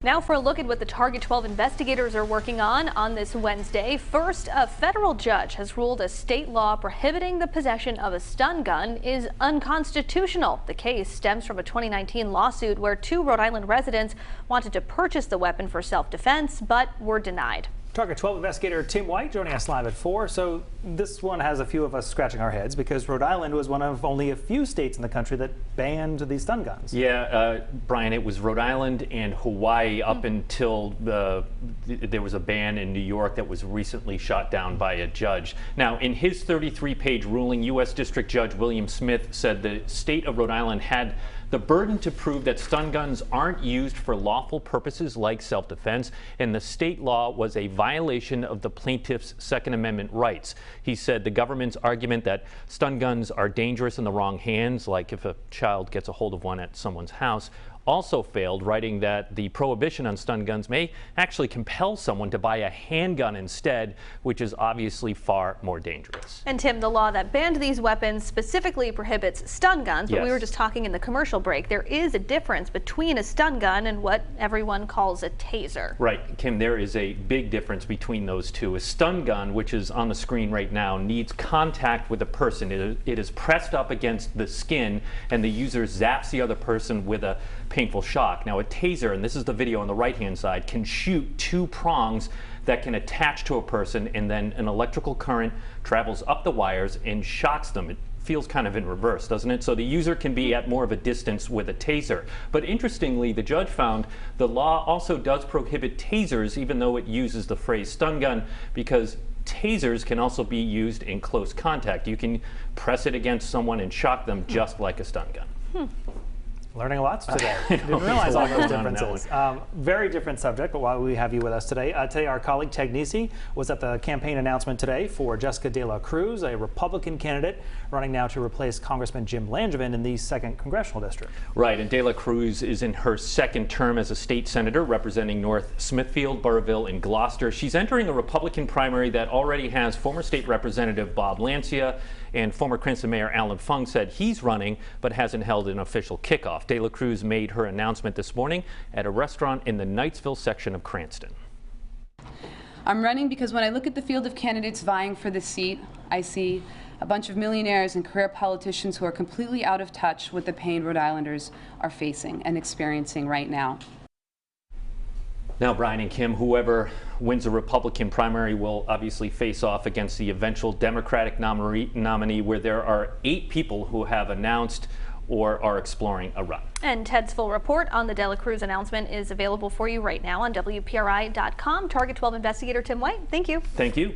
Now for a look at what the Target 12 investigators are working on this Wednesday. First, a federal judge has ruled a state law prohibiting the possession of a stun gun is unconstitutional. The case stems from a 2019 lawsuit where two Rhode Island residents wanted to purchase the weapon for self-defense but were denied. Target 12 investigator Tim White joining us live at 4. So this one has a few of us scratching our heads because Rhode Island was one of only a few states in the country that banned these stun guns. Yeah, Brian, it was Rhode Island and Hawaii up until there was a ban in New York that was recently shot down by a judge. Now, in his 33-page ruling, U.S. District Judge William Smith said the state of Rhode Island had the burden to prove that stun guns aren't used for lawful purposes like self-defense, and the state law was a violation of the plaintiff's Second Amendment rights. He said the government's argument that stun guns are dangerous in the wrong hands, like if a child gets a hold of one at someone's house, also failed, writing that the prohibition on stun guns may actually compel someone to buy a handgun instead, which is obviously far more dangerous. And Tim, the law that banned these weapons specifically prohibits stun guns, but Yes. We were just talking in the commercial break. There is a difference between a stun gun and what everyone calls a taser. Right, Kim, there is a big difference between those two. A stun gun, which is on the screen right now, needs contact with a person. It is pressed up against the skin and the user zaps the other person with a painful shock. Now a taser, and this is the video on the right hand side, can shoot two prongs that can attach to a person, and then an electrical current travels up the wires and shocks them. It feels kind of in reverse, doesn't it? So the user can be at more of a distance with a taser. But interestingly, the judge found the law also does prohibit tasers, even though it uses the phrase stun gun, because tasers can also be used in close contact. You can press it against someone and shock them just like a stun gun. Learning a lot today. Didn't realize all those differences. Very different subject, but while we have you with us today, our colleague Ted Nesi was at the campaign announcement today for Jessica de la Cruz, a Republican candidate running now to replace Congressman Jim Langevin in the 2nd Congressional District. Right, and de la Cruz is in her 2nd term as a state senator representing North Smithfield, Burrillville, and Gloucester. She's entering a Republican primary that already has former state representative Bob Lancia and former Cranston Mayor Alan Fung said he's running but hasn't held an official kickoff. De la Cruz made her announcement this morning at a restaurant in the Knightsville section of Cranston. I'm running because when I look at the field of candidates vying for the seat, I see a bunch of millionaires and career politicians who are completely out of touch with the pain Rhode Islanders are facing and experiencing right now. Now, Brian and Kim, whoever wins a Republican primary will obviously face off against the eventual Democratic nominee, where there are 8 people who have announced or are exploring a run. And Ted's full report on the de la Cruz announcement is available for you right now on WPRI.com. Target 12 investigator Tim White, thank you. Thank you.